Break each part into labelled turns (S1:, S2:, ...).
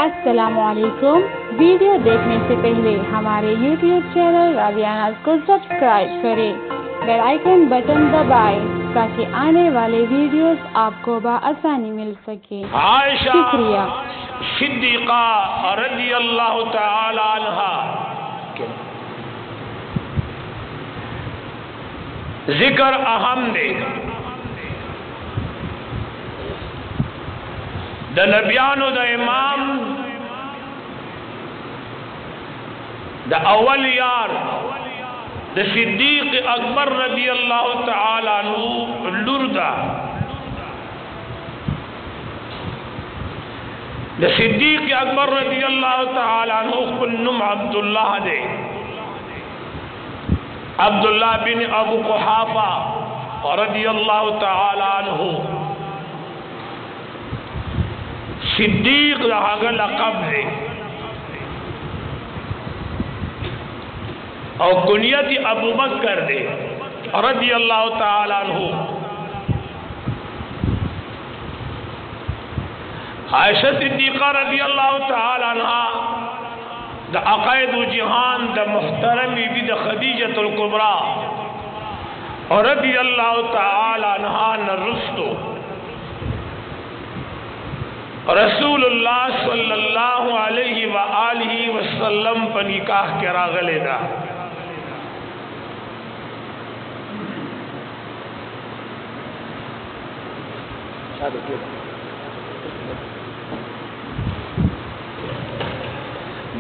S1: अस्सलामुअलैकुम। वीडियो देखने से पहले हमारे YouTube चैनल रावियानाज़ को सब्सक्राइब करें, बेल आइकन बटन दबाएं ताकि आने वाले वीडियोस आपको बआसानी मिल सके।
S2: आयशा
S1: शुक्रिया।
S2: सिद्दीक़ा रज़ियल्लाहु तआला अन्हा जिक्र अहम दे द नबियानो द इमाम द अव्वल यार द सिद्दीक़ अकबर रज़ियल्लाहु तआला अन्हु लुरदा द सिद्दीक़ अकबर रज़ियल्लाहु तआला अन्हु कुन्नुम अब्दुल्लाह दे अब्दुल्लाह बिन अबू कुहाफा रज़ियल्लाहु तआला अन्हु सिद्दीक़ का लक़ब है और कुनियत अबू बकर दे रज़ियल्लाहु तआला अन्हु। आयशा सिद्दीक़ा रज़ियल्लाहु तआला अन्हा द अक़ायद जहान द मुहतरम बीबी द खदीजतुल कुबरा और रज़ियल्लाहु तआला अन्हा नरुस्तो रसूलुल्लाह सल्लल्लाहु अलैहि व आलिहि वसल्लम पर निकाह करा गलेदा।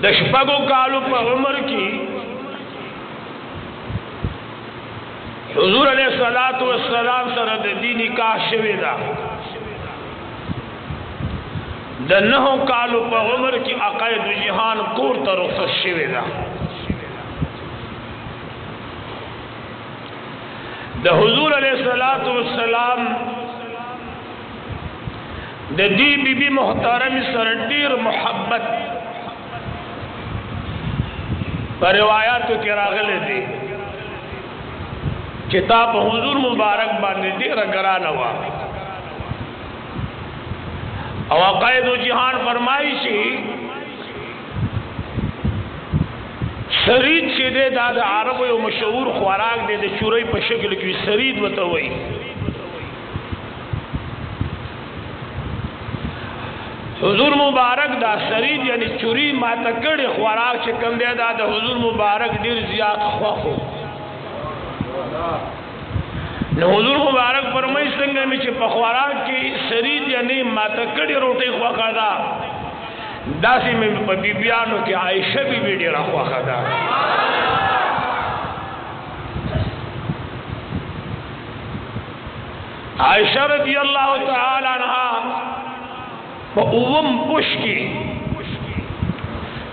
S2: दशपगो कालू पर उम्र की हुजूर अलैहिस्सलातु वस्सलाम सरद दी निकाह शवेदा। द नहो कालू पर उम्र की अक़ायद जहान कोर तरफ शवेदा। द हुजूर अलैहिस्सलातु वस्सलाम द दी बीबी मोहतरम सर ढेर मोहब्बत पर रिवायात के रागले दे किताब हुजूर मुबारक बांधे ढेर गरान हुआ और अक़ायद जहान फरमाइशी सरीद से दे दादा अरब यो मशहूर खुराक दे दे चूरई पर शक्ल की सरीद बतावई। हुजूर मुबारक दा सरीद यानी चूरी मातकड़े खुराक से कम दे दादा हुजूर मुबारक दिल जियात ख्वाखो न हुजूर मुबारक फरमाई संगे में पखवारा की शरीर यानी मातकड़ी रोटी खुआ खादा दासी में बीबियानो के आयशा भी डेरा खुआ खादा। आयशा रज़ियल्लाहु तआला अन्हा उवम पुष्की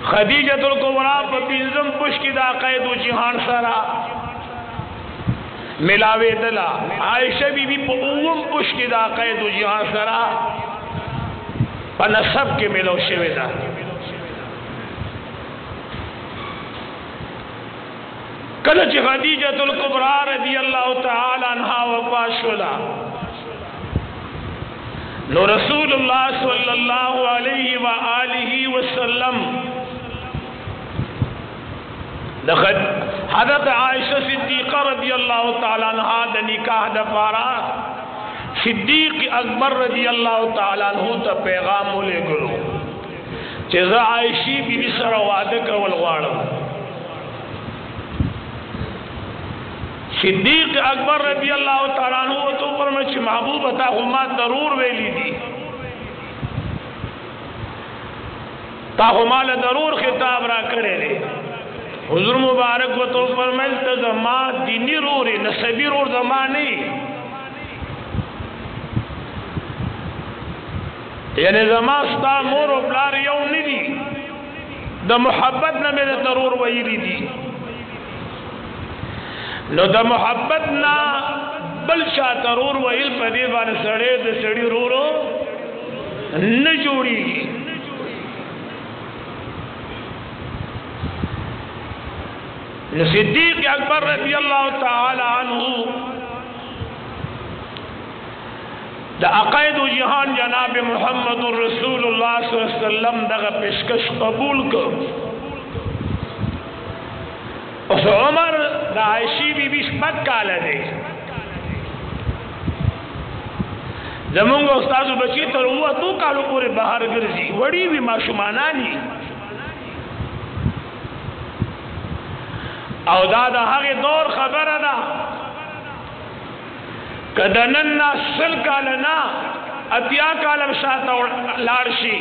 S2: खदीजतुल कुबरा बिज़म पुष्की दा क़ैद जहान सारा मिलावे दला। आयशा बीबी उवम पुष्की दा क़ैद जहां सरा पनसब के मिलो शवेदा। कल खदीजतुल कुबरा रज़ियल्लाहु तआला अन्हा वफ़ात शुदा नो रसूलुल्लाह सल्लल्लाहु अलैहि व आलिहि वसल्लम हज़रत आयशा सिद्दीक़ा रज़ियल्लाहु तआला अन्हा द निकाह द पारा सिद्दीक़ अकबर रज़ियल्लाहु तआला अन्हु त पैगाम ले गलो चेज़ा आयशी बीबी सर वादे कवल वाड़म। सिद्दीक़ अकबर रज़ियल्लाहु तआला अन्हु तो पर मैं महबूब अता हुमा जरूर वेली दी ताहुमा जरूर खिताब रा करे रे हुजूर मुबारक को तो फरमाइल त जमा दीनी रोरे नसबी रोर जमा नहीं यानी जमा स्ता मोर और ब्लार यौ नहीं द मोहब्बत न मेरे जरूर वही दी नो द मोहब्बत ना बल शाह तरूर वही पदे बान सड़े द सड़ी रो रो न जोड़ी। सिद्दीक़ अकबर रज़ियल्लाहु तआला अन्हु द अक़ाइद जहान जनाब मोहम्मद रसूलुल्लाह सल्लल्लाहु अलैहि वसल्लम दगा पेशकश कबूल को उस उमर द आयशी बीबी शपथ काल दे जमुंग उस्ताद बची तर हुआ तो कालो पूरे बाहर गर्जी वड़ी भी माशुमानानी او دا د هغه دور خبره ده کدنن سل کالنا اتیا کالم شاته لاړ شي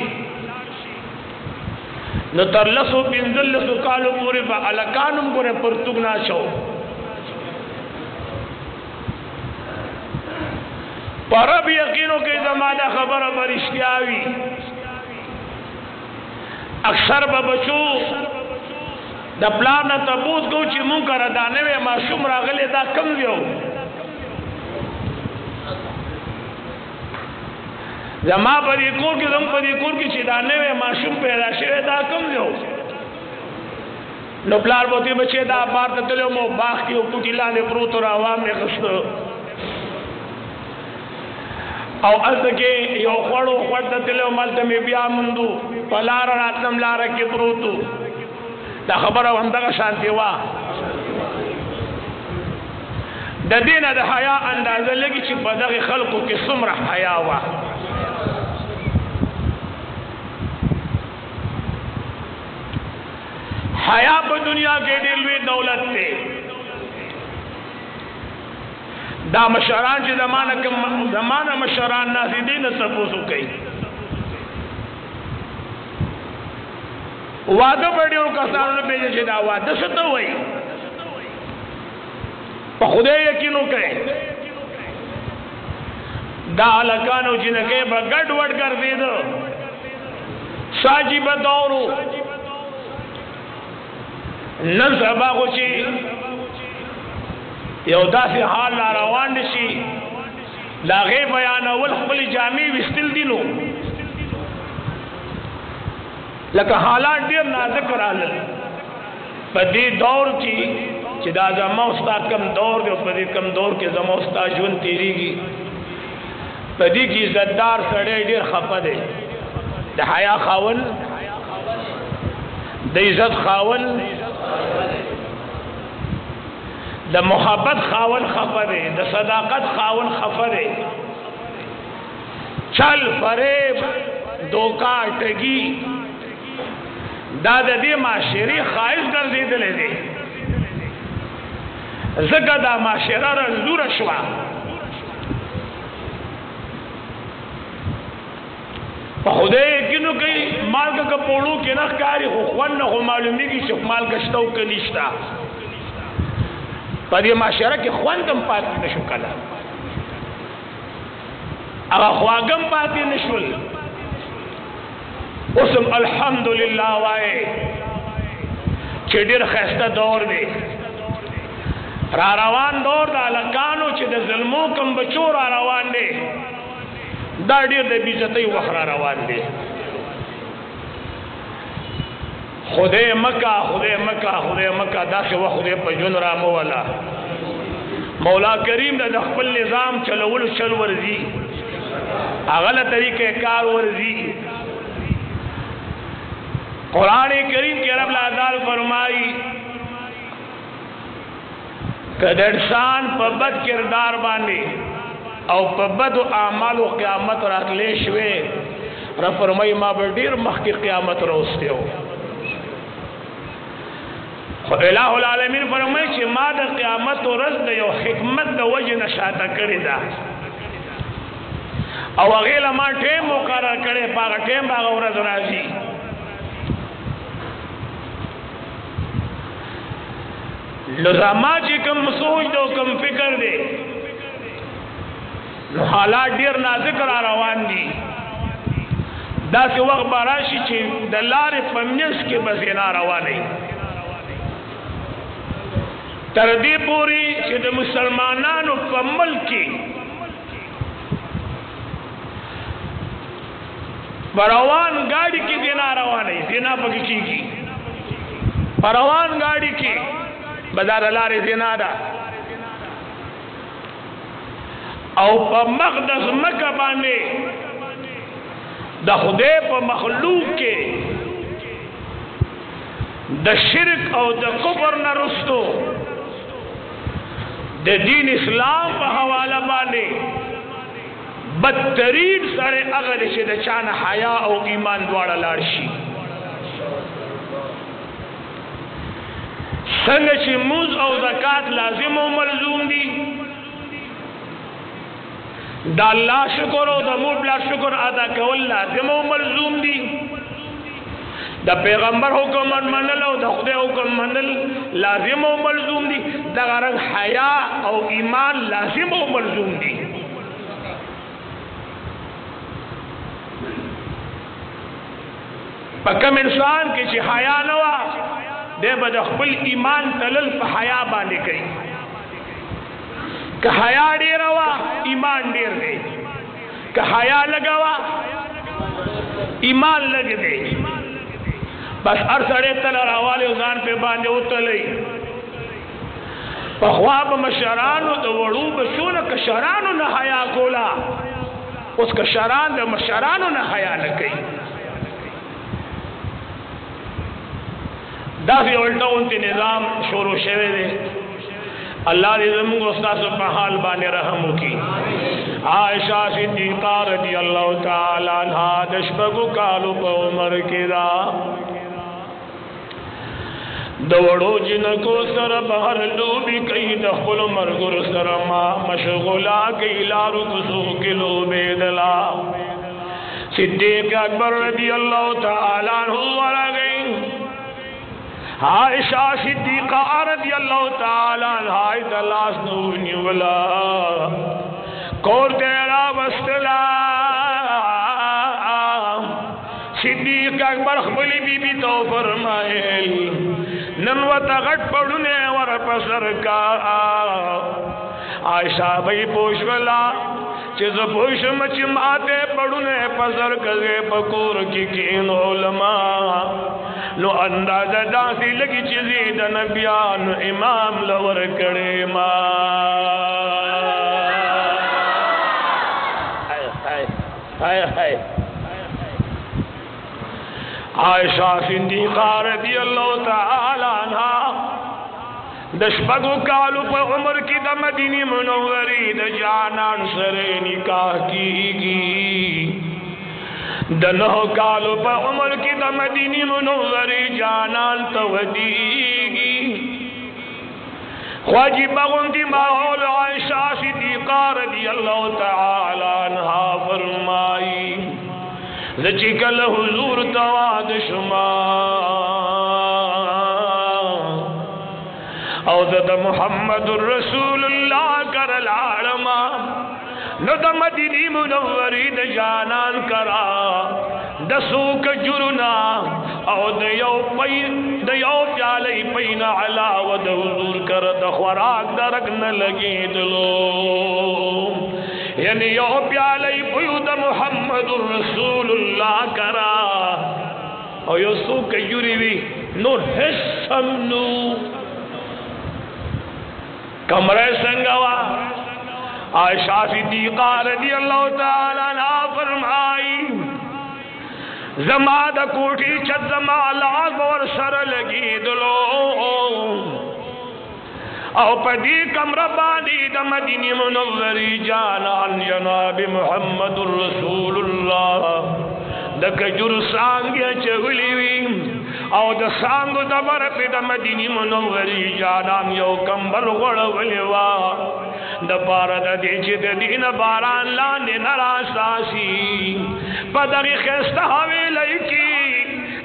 S2: نو تر لسو پنځلسو کالو پورې به الکانم ګوره پرتګ نه شو پرب یقینو کې زماده خبره برشتیاوي اکثر به بچو د پلان نه تبوت کو چې مونږ را دانه وې معصوم راغلی دا کم دیو زما په دې کور کې زم په دې کور کې چې دانه وې معصوم پیدا شوی دا کم دیو نو پلار بوتي بچي دا بار ته تلو مو باغ کې او پټی لاندې پروت را عوام نه غشتو او ازګه یو خړو خړته تلو مالته می بیا مندو پلار راتم لار کې پروتو دا خبره همدغه شانتي وا د دینه د حیا اندازه لګي چې په دغه خلقو کې څومره حیا وا حیا په دنیا کې ډېر لوی دولت دی دا مشران چې زمانه مشران ناس دي نه تاسو کوي واده بڑیو کسانو پیجے چې دا واده څه ته وایي په خدای یقینو کوي دا لکانو چې نه کې به ګډ وډ ګرځېدو ساجي به دورو نن سبا خو چې یو داسې حال را روان شي د هغې بیانول خپلې جامې ویستل دي نو لکه حالات ډیر نازک راغلل په دې دور کې چې دا زما استا کم دور دی په دې کم دور کې زما استا ژوند تیریږي په دې کې عزتدار سړی ډیر خفه دی د حیا خاون د عزت خاون د محبت خاون خفه دی د صداقت خاون خفه دی چل فریب دوکا ټګي دا د دې معاشري خایز ګرځېدلې دي زګه دا معاشره رنځور شوا په خدای کینو کوي مال کا پړو کې نه ښکاری خو خوان نه معلومیږي چې مال کشتو کې نشتا په دې معاشره کې خوان کم پاتې نشو کله هغه خواګم پاتې نشول اوسم الحمدلله وای چې ډېر خسته دور دی را روان دور د الکانو چې د ظلمو کم بچو را روان دی دا ډېر د بیزتۍ وخت را روان دی خدای مکه داسې وخت خدای په جون را مولا مولا کریم د خپل نظام چلول چل ورزي اغله طریقې کار ورزي قرآن کریم کے رب العزال فرمائی کہ درسان پا بد کردار باندے او پا بد و اعمال و قیامت رات لیشوے رب فرمائی ما بردیر مخ کی قیامت روستے ہو الہ العالمین فرمائی چی ما دا قیامت و رزد یو حکمت دا وجہ نشاتا کری دا او اغیل ما ٹیم مقرر کرے پاگا ٹیم باگا و رز رازی لزما چې کم سوچ دو کم فکر دی نو حالات ډیر نازک را روان دي داسې وخت به راشي چې د لارې په منځ کې به زنا روانوي تر دې پورې چې د مسلمانانو په ملک کې روان ګاډي کې زنا روانوي زنا پکې کېږي روان ګاډي کې بدار لارې زنا ده او په مقدس مکه باندې د خدای په مخلوق کې د شرک او د کفر نه رستو د دین اسلام په حواله باندې بدترین سره هغه چې د چانه حیا او ایمان دواړه لاړ شي. څنګه چې موز او زکات لازم او ملزوم دي، د الله شکر او د مولا شکر ادا کول لازم او ملزوم دي، د پیغمبر حکم منل او د خدای حکم منل لازم او ملزوم دي، د غرض حیا او ایمان لازم او ملزوم دي. پکم انسان کې چې حیا نه وا دی به د خپل ایمان تلل په حیا باندې کوي. که حیا ډیر وا ایمان ډیر دی، که حیا لګا وا ایمان لګ دی. بس هر سړی تل راواله ځان په باندې وتلې. په خوا به مشرانو د وړو بشونه کشرانو نه حیا کولا، اوس کشران د مشرانو نه حیا نه کوي. دا فی الټاونتی نظام شروع شوه دی. الله دې زموږ استاد په حال باندې رحم وکړي. عائشہ صدیقہ رضی اللہ تعالی عنہا د شپږو کالو په عمر کې دا د وړو جنکو سره بهر لوبي کوي، د خپل مرګور سره ما مشغولا کوي، لارو کوڅو کې لوبې دلا. صدیق اکبر رضی اللہ تعالی عنہ ورغی عائشہ صدیقہ رضی اللہ تعالی عنہا دلاس نونی ولا کور تیرا وستلا. صدیق اکبر خپلی بی بی تو فرمائل ننوتا غٹ پڑھنے ور پسر کا. عائشہ بھئی پوش ولا چیز پوش مچ ماتے پڑھنے پسر کزے پکور کی کین علماء نو اندازہ داسی لگی چیزی دا نبیان امام لور کڑے ما. عائشہ صدیقہ رضی اللہ تعالی عنہا د شپږو کالو په عمر کې د مدینه منورې د جانان سره نکاح کیږي. د 9 کالو په عمر کې د مدینه منورې جانان ته ودیږي. خواجی بغوندی ماحول عائشہ صدیقہ رضی اللہ تعالی عنہا فرمائی زچی کل حضور تواد شما او د محمد رسول اللہ کر العالما نو د مدینی منوری د جانان کرا د سوک جرنا او د یو پیالی پین علاو د حضور کر د خوراک درک نہ لگی دلو یعنی یو پیالی پیو د محمد رسول اللہ کرا او یو سوک جری وی نور حسم نو کمرے سنگوا. عائشہ صدیقہ رضی اللہ تعالی عنہ فرمائی زما د کوٹھی چت زما لاغ ور سر لگی دلو او پدی کمرہ باندې د مدینه منوری جانان جناب محمد رسول اللہ د کجور سانګ چولی وی او د سانګ د بر په د مدینه منوری جانان یو کمبل غړولې وا د بار د دې چې د دین باران لاندې نراساسي پدغه خسته حویلې کی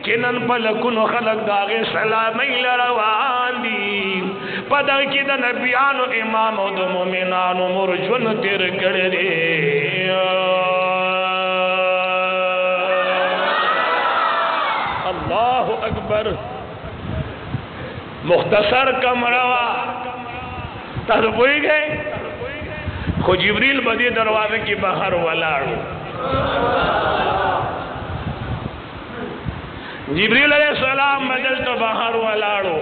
S2: چنن پلکونو خلق داغه سلامي لروان دي پدغه کې د نبیانو امام او د مؤمنانو مرجون تیر کړي دي. اللہ اکبر. مختصر کمروا تاسو پوئی گئے خو جبریل بدی دروازے کی باہر ولاړو. جبریل علیہ السلام مدل تو باہر ولاړو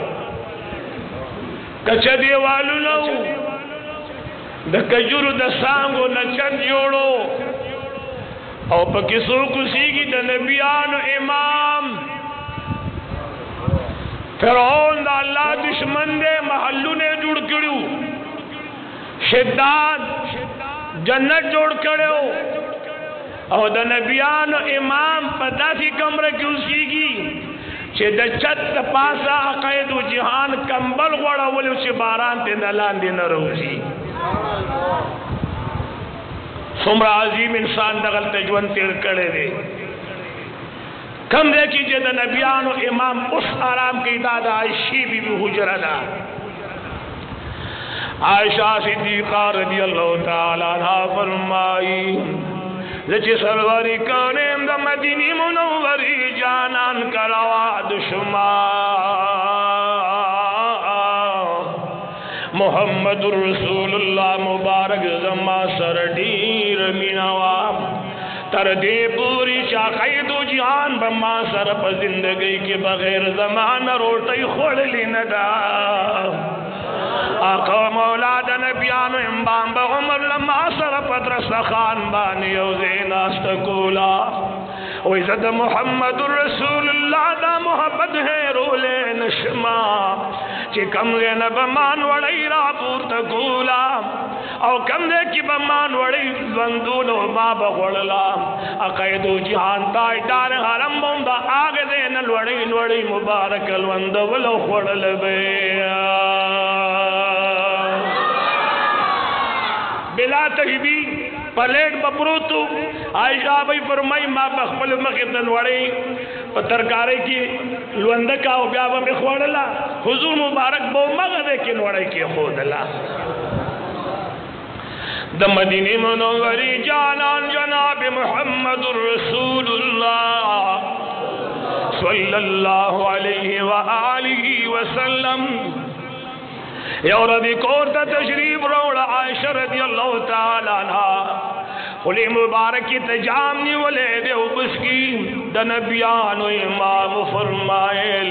S2: کچ دیوالو نو द कजूर द सांगो न छत जोड़ो और पकिसो कुसीगी द नबियान इमाम फिरौन दा अल्लाह दुश्मन दे महल्लू ने जुड़ कड़ू शिद्दात जन्नत जोड़ कड़ो और द नबियान इमाम पता सी कमरे की उसीगी चे द छत पासा अक़ैद जहान कंबल गोड़ा बोले उसे बारान ते नलान दे न रोजी सुमरा अजीम इंसान दगल तजवन तेर करे दे कम देखी जे द नबियान इमाम उस आराम की दादा आयशी बीबी हुजरा दा आयशा सिद्दीक़ा रज़ियल्लाहु ताला अन्हा फरमाई लची सरवरी काने द मदीनी मुनव्वरी जानान करवा दुश्मा मुहम्मदुर रसूलुल्लाह मुबारक जमा सरडीर मिनवा तर दे पूरी चाक़ैदो जहान बम्मा सर पर जिंदगी के बगैर जमाना रोटी खोली न दा आका मौला द नबियान इमाम उमर लम्मा सर पत्र सखान बानी नास्तकोला ओ इज़्ज़त मुहम्मदुर रसूलुल्लाह दा मोहब्बत है रोले नशमा चे कमरे न बमान वड़ई रापूर तकूला और कमरे की बमान वड़ई बंदूलो माँ बगड़ला अक़ैदो जहान ताजदार हरम बोंदा आगे दे न वड़ई मुबारक अलवंद वलो खोड़ल बे बिला तहबी प्लेट बपरूतु आयशा भाई फरमाई माँ बखपल मखितन वड़ई तरकारी की लुंद का ब्याब में खोड़ला हुजूर मुबारक बो मगदे के वड़ई के खोदला द मदीनी मुनव्वरी जानान जनाब मुहम्मदुर रसूलुल्लाह सल्लल्लाहु अलैहि व आलिहि वसल्लम यौरबी कोर्ट तशरीफ रोड़ा आयशा रज़ियल्लाहु ताला अन्हा खुली मुबारक की तजामनी वले दे उसकी द नबियान इमाम फरमाइल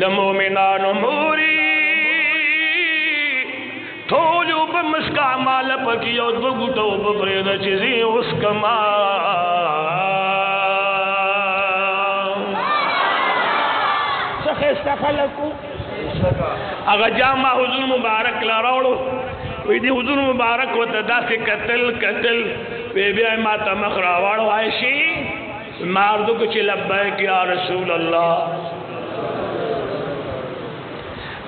S2: द मोमिनान मूरी थोलू बमस्का माल पकियो बगुटो बब्रेद चीज़ी उसकमा सखे सफलकू अगर जामा हुजूर मुबारक लारावड़ो वीदी हुजूर मुबारक व तदा से कतल वे भी माता मखरावाड़ो आयशी मार दो कुछ लब्बैक या रसूल अल्लाह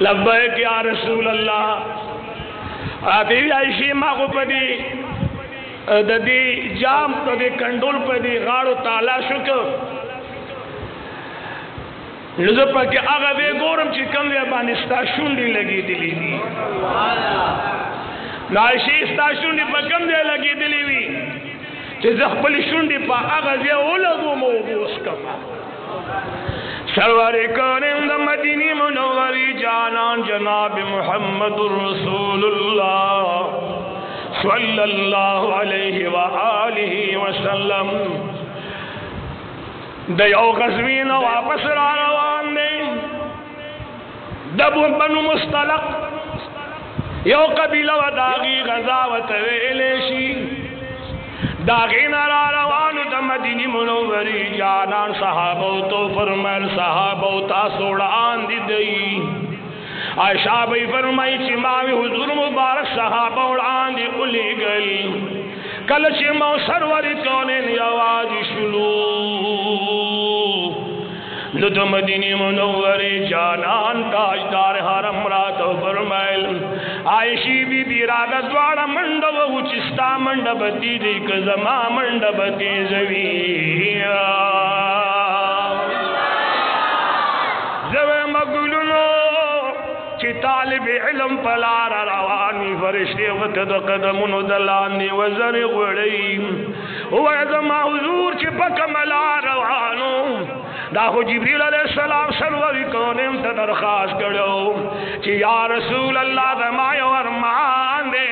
S2: लब्बैक या रसूल अल्लाह अभी आयशी माँ को पदी ददी जाम पदी कंडोल पदी गाड़ो ताला शुक्र नजर के आगा वे गोरम ची कमरे बानिस्ता शुंडी लगी दिली दी नाशी स्ता शुंडी पर कमरे लगी दिली हुई चे जखपली शुंडी पा आगा जे ओलगो मोबूस कमा सरवारे काने द मदीनी मुनव्वरी जानान जनाब मुहम्मदुर रसूलुल्लाह सल्लल्लाहु अलैहि व आलिहि वसल्लम दयो गज़वीन वापस रवान ने दब बनु मुस्तलक यो कबीला व दागी गजावत वेलेशी दागी नारा रवान द मदीनी मुनव्वरी जानान सहाबो तो फरमाल सहाबो ता सोड़ान दी दई आयशा भाई फरमाई चिमावी हुजूर मुबारक सहाबो आन दी उली गई कल चिमो सरवरी कौने आवाज शुलू नुद मदीनी मुनव्वरी जानान ताजदार हरम रात फरमाइल आयशी बीबी रागा द्वारा मंडब उचिस्ता मंडबती दिक जमा मंडबती जविया जवे मगलुनो ची तालिब इल्म पलार रवानी फरिश्ते वतद कदमुन दलानी वजर गुड़ई हुआ जमा हुजूर ची पकमला रवानो दाहो जिब्रील अलैहिस्सलाम सरवरी कौनेम त दरखास्त करो कि या रसूल अल्लाह दमायो अरमान दे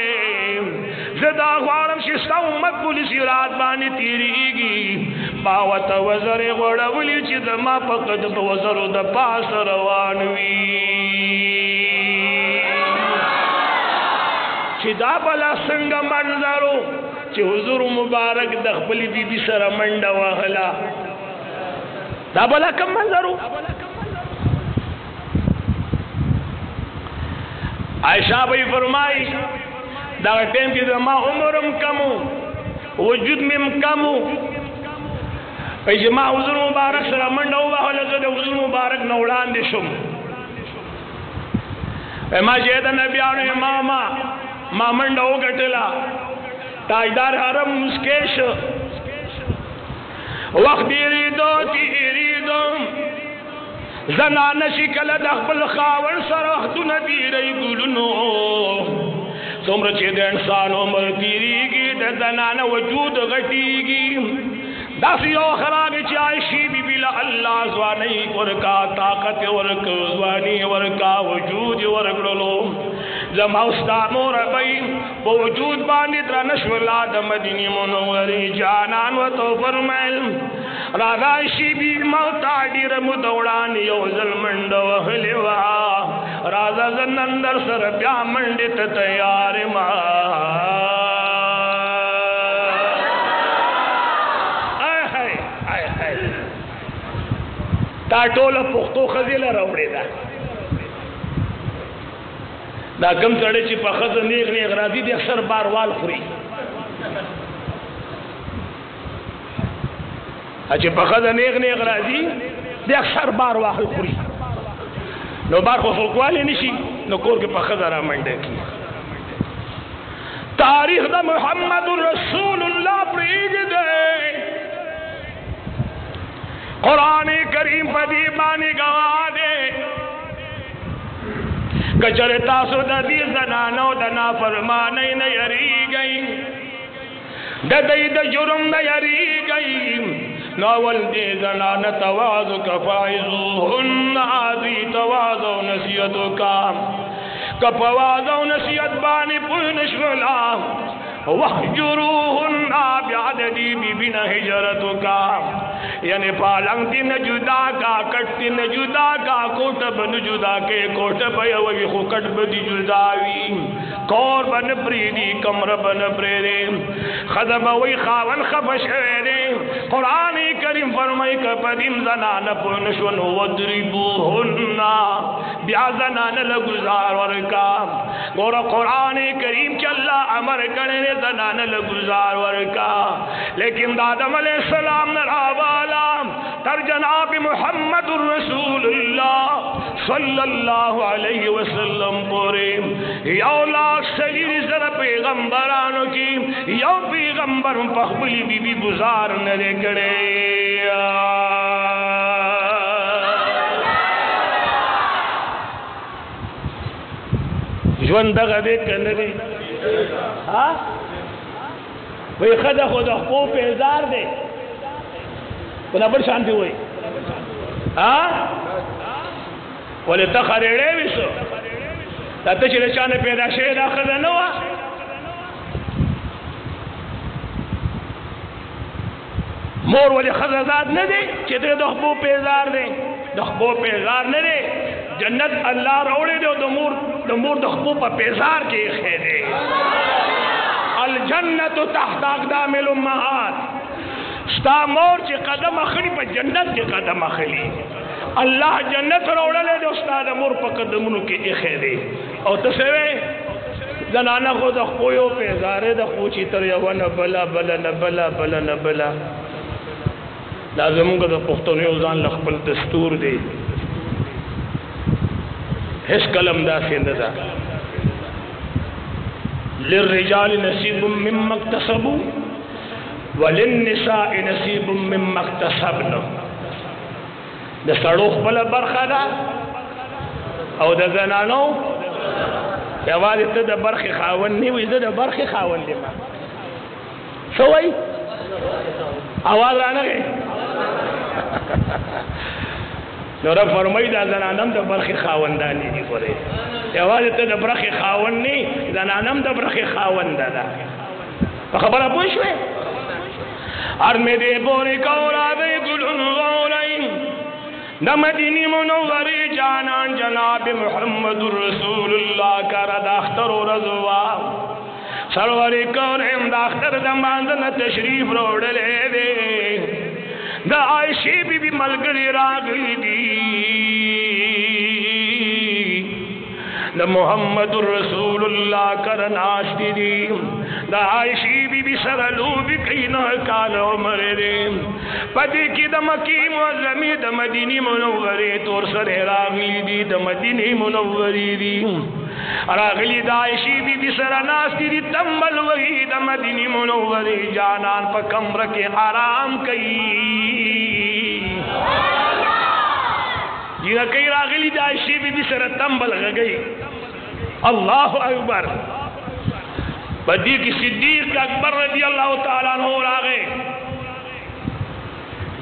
S2: जदा ख्वारम शिस्ता उम्मत पुलिस रात बानी तीरीगी बावत वजर गोड़वली ची दमा पकद वजर द पास रवानवी چې دا بلا څنګه منظرو چې حضور مبارک د خپل بیبي سره منډه وهله دا بلا کوم منظرو عائشہ بھائی فرمائی دا ټیم کې ما عمرم کمو وجود مم کمو اجماع حضور مبارک سره منډه وهله زه د حضور مبارک نه وړاندې شوم ما چې د نبیانو اماما ما منډه وګټله تاجدار حرم مسکی شو وخت تېرېدو زنانه شي کله د خپل خاوند سره وختونه تېروي ګلونو څومره چې د انسان عمر تېرېږي د زنانه وجود غټېږي داسې یو خرابې چې عایشې بیبي له الله ځوانۍ ورکا طاقت ورکړ ځواني ورکا وجود ورکړلو زما ستا مور بی په وجود باندې درنه شوله د مدینې منورې جانان ورته وفرمیل راځه عایشې بیبي ما ورته ډېره موده وړاندې یو ځل منډه وهلې وه راځه زه نن در سره بیا منډې ته تیار یم دا ټوله پښتو ښځې له راوړې ده دا کوم سړی چې په ښځه نیغ نیغ راځي د اکثر باروال خوري چې په ښځه نیغ نیغ راځي د اکثر باروال خوري نو بار خو څوکوالی نه شي نو کور کې په ښځه را منډه کړي تاریخ د محمد رسول الله پرېږدی قرآن کریم پدی بانی گواہ دے کچر تاسو دا دی زنانو دا نافرمانی نیری گئی دا دی دا جرم نیری گئی ناول دی زنان توازو کفائزوهن آزی توازو نسیتو کام کفوازو نسیت بانی پوینشولا وحجروهن بیعددی بی بنا حجرتو کام یعنی پالنگ تی نجدا کا کٹ تی نجدا کا کوٹ بن جدا کے کوٹ بیوی خو کٹ بدی جداوی کور بن پریدی کمر بن پریدی خدب وی خاون خبش ویدی قرآن کریم فرمائی کہ پدیم زنان پونشون ودربوهن بیا زنان لگزار ورکا گورا قرآن کریم چا اللہ امر کرنے زنان لگزار ورکا لیکن دادم علیہ السلام نرابالا تر جناب محمد رسول اللہ صلی اللہ علیہ وسلم پورے یو لاکھ سلیر سر پیغمبرانو کی یو پیغمبر پخبلی بی بی بزار نرے کڑے جوان دغه دې کنه دې ها وای خدا خدا خو په هزار دې ولا بل شانتي وای ها ولې تخرېړې وسو دا ته چې چانه پیدا شې دا خدا نه وا مور ولې خدا ذات نه دې چې دې د خو په هزار دې د خو په هزار نه دې جنت الله راوړې دې د مور د خو په پیزار کې خېده الجنت تحت اقدام الامهات ستا مور چې قدم اخلي په جنت کې قدم اخلي الله جنت راوړلې دې استاد مور په قدمونو کې خېده او ته وې زنانه خو د خو یو پیزار د خو چې تر یو نه بلا بلا نه بلا بلا نه بلا لازم موږ د پښتون یو ځان خپل دستور دی اس کلم دا سینده للرجال نصیب مما اکتسبوا وللنساء نصیب مما اکتسبن د سړو خپل برخه ده او د زنانو یوازې ته د برخې خاوند نه وي زه د برخې خاوند یم څه وایي اواز رانغی نو رب فرمای دا زنانم د برخې خاوندانی دي ګورې یوازې ته د برخې خاوند نه زنانم د برخې خاوند ده په خبره پوه شوې هر مې دې پورې کولا دې ګلون غولین د مدینې منورې جانان جناب محمد رسول الله کرا د اختر ورځ وا सरवरी कौन दाख्तर दमांदन तशरीफ रोड़ले दे the Ayshi Bibi मलगरी रागली the the मुहम्मदुर रसूलुल्लाह करनाश्ती दी द आयशी बीबी सरलू भी कई न कालो मरे रे पदी की द मकी मुअज़्ज़मी द मदीनी मुनव्वरी तोर सरे रागली दी द मदीनी मुनव्वरी दी रागली दायशी बीबी सरनाश्ती दी तंबल वही द मदीनी मुनव्वरी जानान पर कमर के आराम कई जिना कई रागली दायशी बीबी सर तंबल गई। अल्लाह अकबर। बदी की सिद्दीक अकबर रजी अल्लाह ताला अन्हु रागे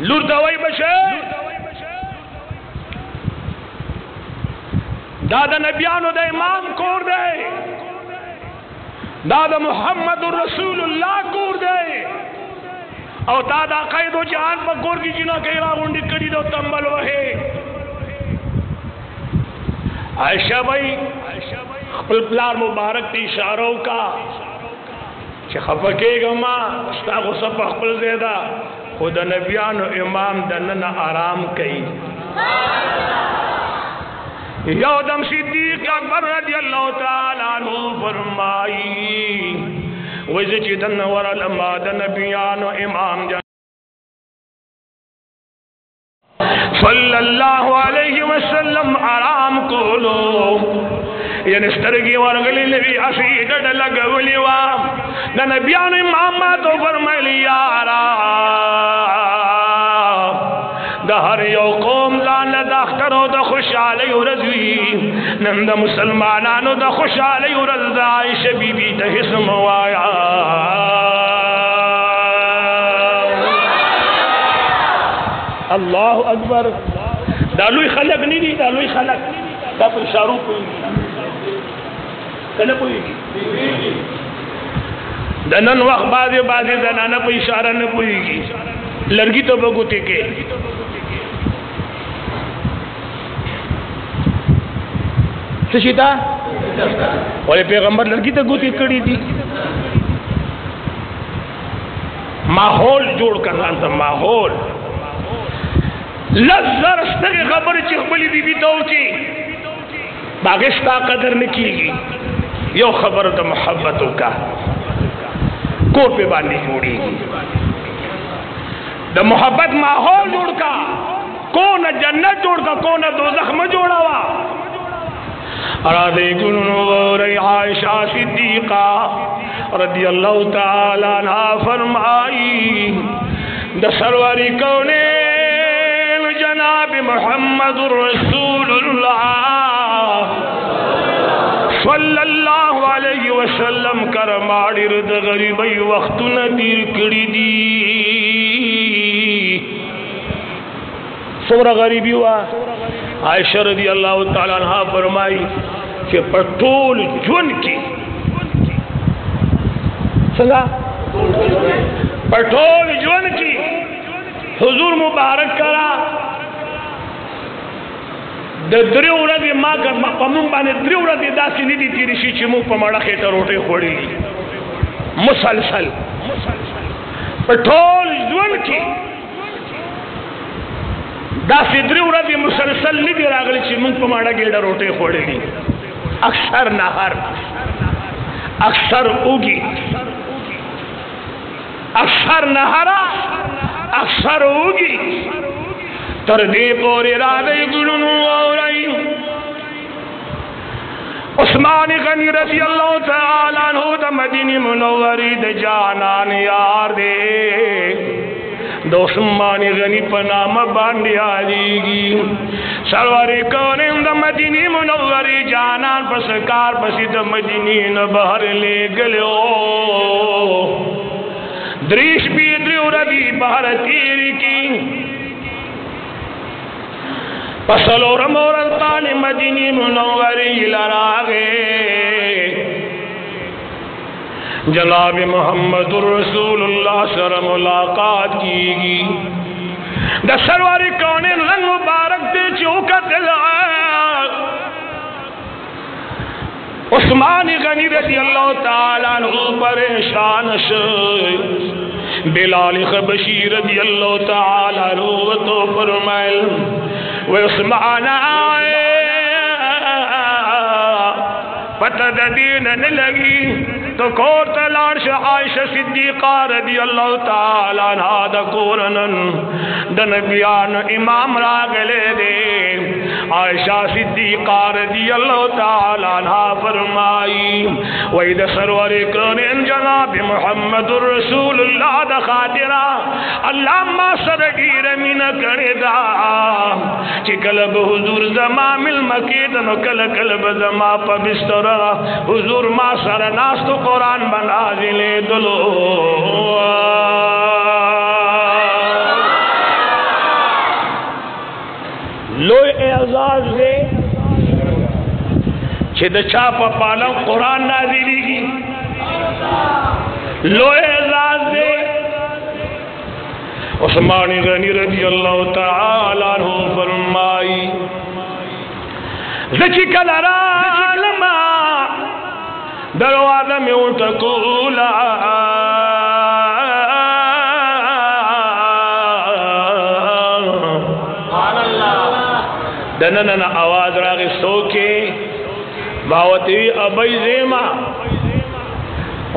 S2: लुर दवाई बचे दादा नबियानो द इमाम कोर दे दादा मुहम्मदुर रसूलुल्लाह कोर दे और दादा कैदो जान पर गोर की जिना कई राउंडी कड़ी दो तंबल वहे आयशा भाई प्लार मुबारक की इशारों का खफकेगा माँ सब खपल देदा खुदा नबियान इमाम दन आराम कई यौदम सिद्दीक अकबर रज़ी अल्लाह ताला अन्हु फरमाई वज़ चिदन वरल माद नबियान इमाम सल्लल्लाहु अलैहि वसल्लम आराम को लो यानी स्तरगी वर्गली नबी असी गड लगवली वा न नबियान इमाम तो फरमाई यारा दहर यो कौम जान दाख्तरो द खुशाली रज़वी नंद मुसलमानानो द खुशाली रज़ा आयशा बीबी द हिस्म वाया अल्लाह अकबर। दालुई खलक नहीं दी दालुई खलक दा पर इशारों कोई कने कोई दनन वक्त बाजे बाजे दनाना पर इशारा न कोई लड़की तो बगुते के सीता और पैगंबर लड़की तो गुती कड़ी थी माहौल जोड़ कर रहा था माहौल लज्जर की खबर चिखबली बीबी तो की पाकिस्ता कदर न कीगी यो खबर तो मोहब्बतों का कोट पे बांधी जोड़ी द मोहब्बत माहौल जोड़ का कौन जन्नत जोड़ का कौन दोज़ख में जोड़ा हुआ आयशा सिद्दीका रज़ी अल्लाह ताला अन्हा फरमाई द सरवरी कौनैन जनाब मुहम्मदुर रसूलुल्लाह सल्लल्लाहु अलैहि वसल्लम कर माडिर द गरीबई वक्त न दीर कड़ी दी सोरा गरीबी हुआ आयशा रज़ी अल्लाह ताला अन्हा फरमाई कि पटोल जुन की संगा पटोल जुन की हुजूर मुबारक करा द द्रिउरा दी माँ का पमुं बाने द्रिउरा दी दासी निधि तीरी शीची मुँह पमाड़ा खेता रोटे खोड़ी मुसलसल पटोल जुन की दासी द्रिउरा दी मुसलसल निधि रागली ची मुँह पमाड़ा गेड़ा रोटे खोड़ी अक्सर नहर अक्सर उगी अक्सर नहरा अक्सर उगी तर दे पोरे राधे गुलनु और उस्मान गनी रज़ी अल्लाह ताला अन्हु द मदीनी मुनव्वरी द जानान यार दे उस्मान गनी पनाम बांडी आलीगी सरवरी कौन द मदीनी मुनव्वरी जानान पसकार पसी द मदीनी न बहर ले गलो दृश भी द्रिउरदी बहर तीर की पसलोर मोरल ताली मदीनी मुनव्वरी लरागे जनाब मुहम्मदुर रसूलुल्लाह सर मुलाकात कीगी द सरवरी कौने रंग मुबारक दे चौका दिल उस उस्मान गनी रज़ी अल्लाह ताला अन्हु परेशान बिलाल हबशी रज़ी अल्लाह ताला अन्हु तो फरमाए वे उस्मान आए पता दीन न लगी तो कोर तलाश आयशा सिद्दीक़ा रज़ी अल्लाह ताला अन्हा द कोरनन दन बियान इमाम रागले दे आयशा सिद्दीक़ा रज़ी अल्लाह ताला अन्हा फरमाई वैद सरवर कौन जनाब मुहम्मदुर रसूलुल्लाह द खातिरा अल्लामा सरगीर मिन करेदा चिकलब हुजूर जमा मिल मकीदन कल कलब जमा पबिस्तरा हुजूर मा सर नास्त कुरान बना जिले दुलो लो एजाज दे छिद छाप पालम कुरान नाजिली की लो एजाज दे उस्मान गनी रज़ी अल्लाह ताला अन्हु फरमाई ज़ची कलरालमा दरवाज़ा में उठकूला दनन आवाज रागे सोके बावती अबई ज़ेमा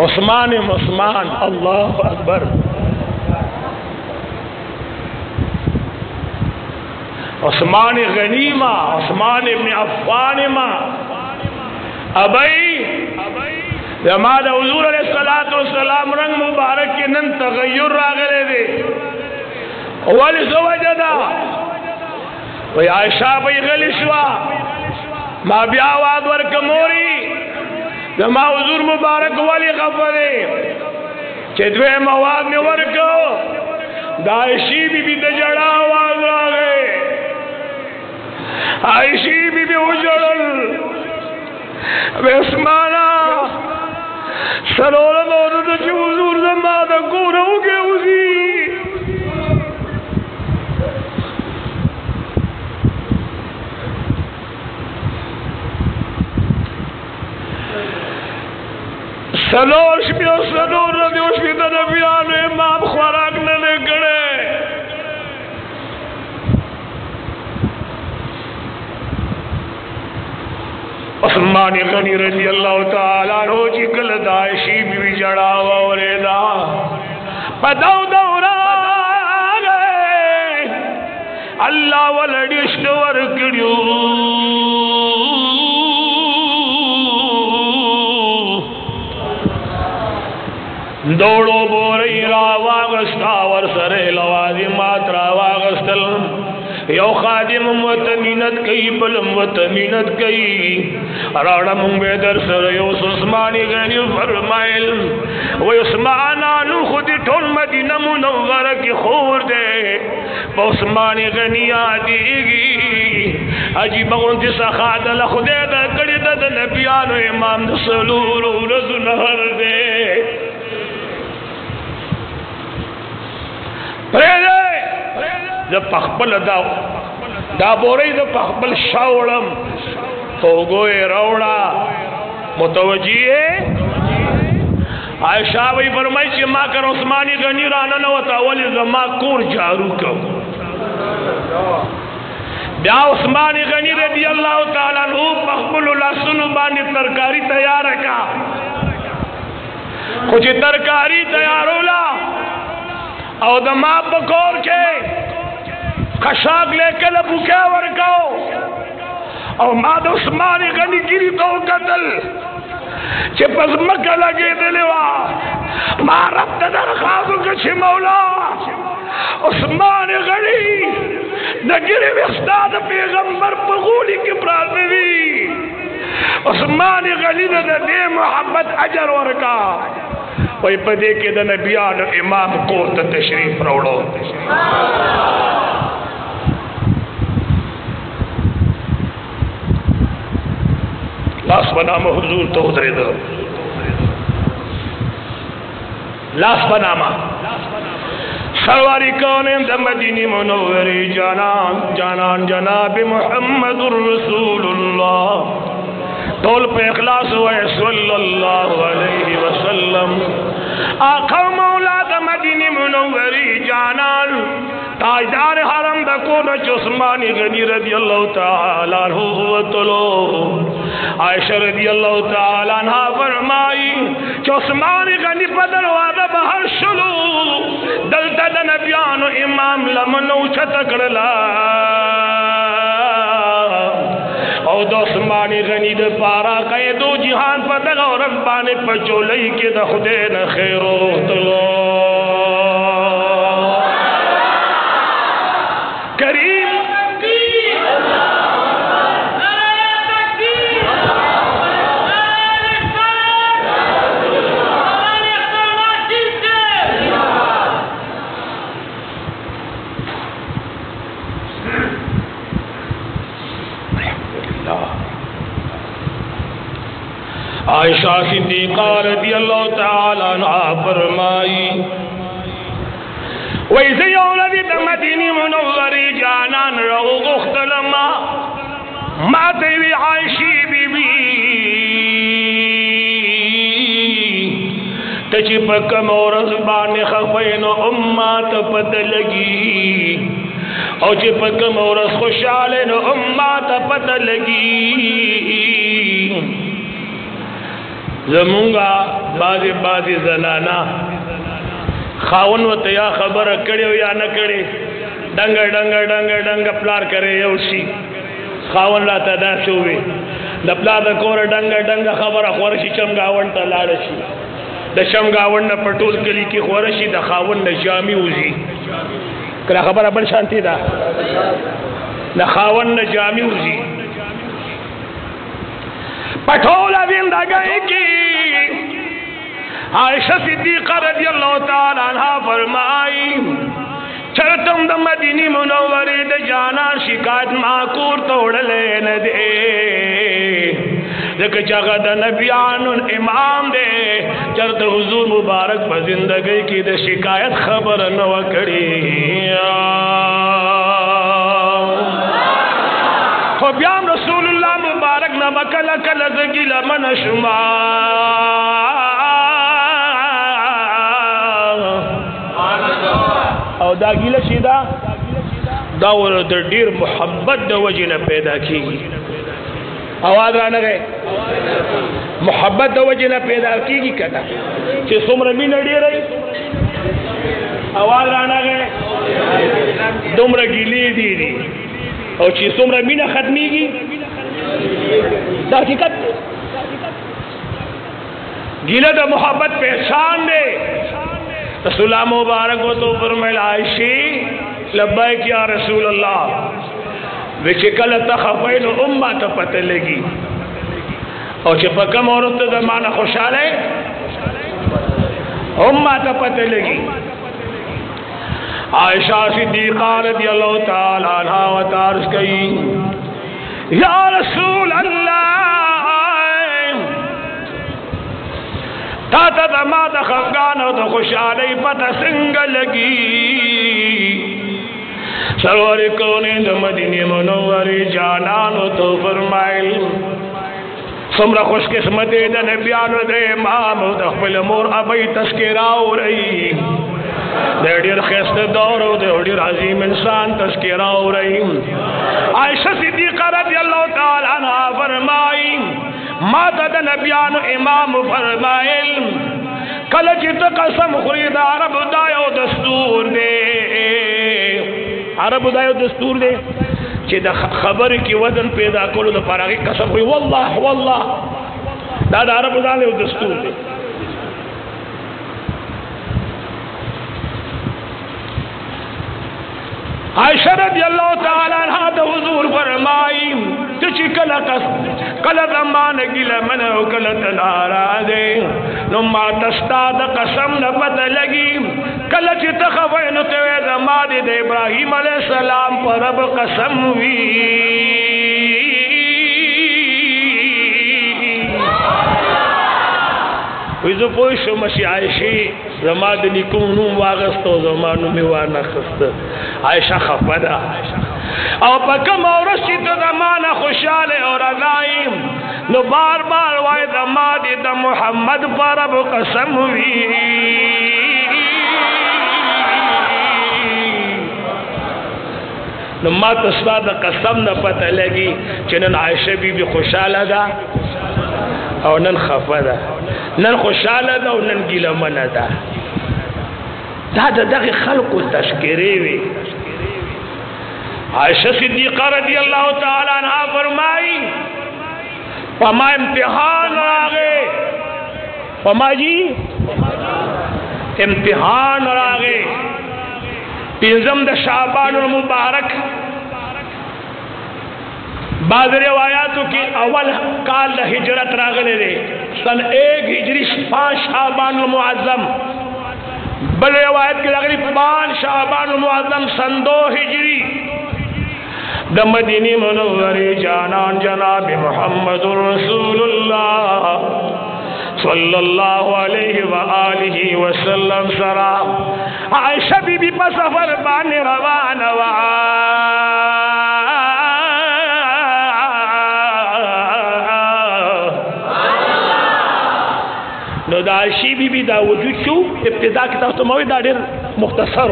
S2: उस्मान उस्मान अल्लाह अकबर उस्मान गनीमा उस्मान इब्न अफ़्फ़ान मा अबई जमाद हुजूर अलैहिस्सलातु वस्सलाम रंग मुबारक के नन तगय्युर रागले दे वाली सवजदा वही आयशा भाई गलिशवा माँ ब्यावाद वर कमोरी जमा हुजूर मुबारक वाली खबरे चेदवे मवाद में वर को दाइशी भी दजड़ा आवाज आ गए आयशी भी उजड़ल वेस्माना सरोल मोद तो हुजूर जमा द गोरो के उसी सलोश भी सलोर रदियोश भी तनबियान इमाम खुराक न ले गड़े उस्मान गनी रज़ी अल्लाह ताला अन्हु जी कल दाइशी भी जड़ावा औरेदा पदाऊ दौरा गए अल्लाह वलडिश्वर किड़ियो दौड़ो बोरई रावागस्तावर सरे लवाजी मात्रा वागस्तल यो खादिम वतमीनत कई बलम वतमीनत कई राणम बेदर सर यो उस्मानी गनी फरमाइल वो उस्मान आनु खुद ठोल मदीना मुनव्वरा की खोर दे उस्मानी गनी आदीगी अजीब उन सखादल खुदे द कड़ी द नबियानो इमाम सलूर रजुनहर दे जब पखबल दा बोरे जब पखबल शावड़म तो गोए रौड़ा मुतवजिए आयशा भाई फरमाई कि माँ कर उस्मानी गनी राना न होता वली जमा कोर जारू को ब्या उस्मानी गनी रज़ी अल्लाह ताला अन्हु पखबल लहसुन बानी तरकारी तैयार का कुछ तरकारी तैयार होला और दमा पकोर के खशाक लेकर भूखे वर्गाओ और माद उस्मान गनी गिरी तो कतल चिपस मक्का लगे दिलवा मारब दरखास्त के मौला उस्मान गनी नगिरी विस्ताद पैगंबर पगूली के प्रार्थवी उस्मान गनी ने दे मोहब्बत अजर वर्गा वही पदे के दन बियान इमाम को तशरीफ रोड़ो लाश बनामा हुजूर तो उतरे दो लाश बनामा सरवारी कौन मदीनी मुनव्वरी जानान जानान जनाब मुहम्मदुर रसूलुल्लाह टोल पे इखलास हुए सल्लल्लाहु अलैहि वसल्लम। आका मौला द मदीने मुनव्वरी जानाल ताजदार हरम द कोन उस्मान गनी रदियल्लाहु ताला अन्हु वतलो। आयशा रदियल्लाहु ताला अन्हा फरमाई उस्मान गनी पदर वादा बहर शुलू दलता द नबियानो इमाम लमनो छतकड़ला और उस्मान गनी द पारा कहे दो जिहान पदर और रब्बाने पचोलई के द खुदे न खैरो तलो करीम आयशा सिद्दीक़ा रज़ियल्लाहु ताला अन्हा फरमाई वैसे यौलदी मदीनी मुनव्वरी जानान रहो गुख्तलमा माते भी आयशी बीबी तची पकम और ज़बान खफ़ैन उम्मा तपत लगी और ची पकम और खुशालन उम्मा तपत लगी। जमुंगा बाजी बाजी जनाना खावन व तया खबर कड़े या न कड़े डंग डंग डंग डंग प्लार करे योशी खावन ला तदा चोवे दपला द कोर डंग डंग खबर खवरशी चमगावन त लाड़शी द चमगावन न पटोल कली की खवरशी द खावन न जामी उजी करा खबर अपन शांति दा न खावन न जामी उजी पटोला विंदा गई की आयशा सिद्दीक़ा रज़ियल्लाहु ताला अन्हा फरमाई चलतम द मदीनी मुनव्वरी द जाना शिकायत माकूर तोड़ लेन दे देख जगद नबियान इमाम दे चलत हुजूर मुबारक पर जिंदगी की द शिकायत खबर न करी ख़ुब्याम रसूलुल्लाह मुबारक न बकल कल ज़गिल मन शुमा और दा गिला सीधा दावर दीर मोहब्बत द वजह न पैदा की आवाज आना गए मोहब्बत द वजह न पैदा की कटा कि सुमर भी नड़ी रही आवाज आना गए दुमर गिली दी और चीज तुमरा मीना खत्मी की हकीकत गिला द मोहब्बत पहचान दे रसूल मुबारक हो तो फरमाया आयशी लब्बैक या रसूल अल्लाह विचकल तखफैन उम्मा तो पता लगी और चपकम औरत जमाना खुशहाल है उम्मा तो पता लगी। आयशा सिद्दीक़ा रज़ियल्लाहु ताला अन्हा अर्ज़ कई या रसूल अल्लाह ताता दमाद खफगान तो खुशहाली पता सिंग लगी सरवर कौने द मदीने मुनव्वरी जानान तो फरमाइल सुमरा खुशकिस्मत द नबियान दे इमाम द खपल मोर अबई तस्करा हो रही देर खस्त दौर देर अजीम इंसान तस्करा हो रही। आयशा सिद्दीक़ा रज़ियल्लाहु ताला अन्हा फरमाई माता द नबियान इमाम फरमाइल कल चित कसम खुरीद अरब दायो दस्तूर दे अरब दायो दस्तूर दे कि द खबर की वजन पैदा करो द पारागी कसम हुई वल्लाह वल्लाह दादा अरब दायो दस्तूर दे। आयशा रज़ियल्लाहु ताला अन्हा द हुजूर फरमाई तुझी कल ज़मान गिल मन कल तनारा दे नुमा तस्ता द कसम न पता लगी कल चित खफैन तेरे ज़माने दे इब्राहिम अलैहिस्सलाम पर अब कसम हुई विजो पोश मसी आयशी जमाद निकुनु वागस्तो जमानु में वाना खस्त आयशा खफदा और पकम और जमाना खुशहाल और अजाइम नो बार बार वाय दमाद द मोहम्मद पर अब कसम हुई नो मात स्वाद कसम न पता लगी चनन आयशा बीबी खुशहाल दा और नन खफा दा नन खुशहाल दा और नन गिला मन दा दगे खल्क तस्करे वे आयशा सिद्दीक़ा रज़ी अल्लाह ताला अन्हा फरमाई पमा इम्तिहान आ गए पमा जी इम्तिहान आ गए पिंजम द शाबान मुबारक बाद रिवायातों की अवल काल हिजरत रागले रे सन 1 हिजरी 5 शाबान मुअज़्ज़म बल रिवायत की लगरी 5 शाबान मुअज़्ज़म सन 2 हिजरी द मदीने मुनव्वरे जानान जनाब मुहम्मदुर रसूलुल्लाह सल्लल्लाहु अलैहि व आलिहि वसल्लम सरा आयशा बीबी पर सफर बाने रवाना वा नो दाशी बीबी दा वजूद शो इब्तिदा की तरफ तो मौदा डेर मुख्तसर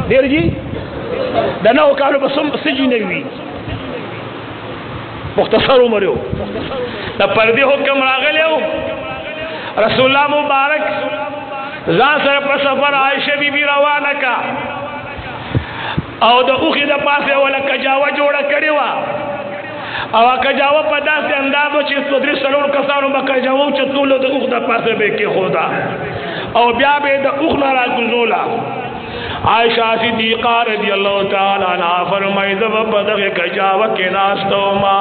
S2: देर जी दना वकालो बसम सजी नवी मुख्तसर उमरो द पर्दे हुक्म रागले हो रसूलुल्लाह मुबारक जा सर पर सफर आयशा बीबी रवाना का और द उखी द पासे वाला कजावा जोड़ा करेवा और कजावा पदा से अंदाजो चे तोदरी सलोर कसारो बकजावा चतुलो द उख द पासे बे के खुदा और ब्या बे द उख नारा गुजोला आयशा सिद्दीक़ा रज़ी अल्लाह ताला अन्हा फरमाई जब पदग कजावा के नास्तो मा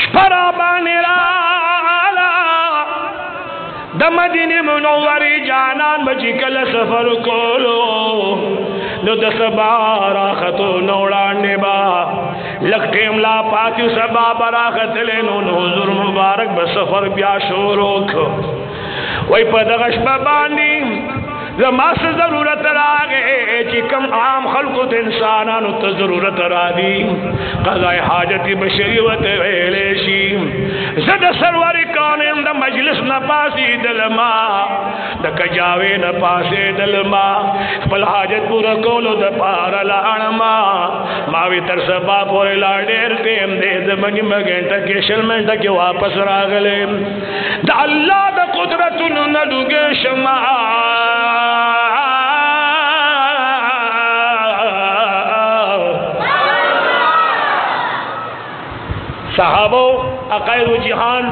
S2: शपरा बानेरा द मदीने मुनव्वरे जानान बची कल सफर कोलो नो दस बारा खतो नौड़ाने बा लखटेम ला पाती सबा बरा खतले नो हुजूर मुबारक बसफर ब्या शोरोख वही पदगश बानी जमास जरूरत रागे चिकम आम खल्कुत इंसानान तो जरूरत रादी कज़ाए हाजती बशरीवत वेलेशी जद सरवर कानेम द मजलिस न पासी दलमा द कजावे न पासे दलमा पल हाजत पूरा कोलो द पार लाणमा मावी तरसबा पोरे लाडेर टेम दे द मनी मगंटा के शलमेंटा के वापस रागले द अल्लाह द कुदरत न दुगे शमा साहबो अकायद जिहान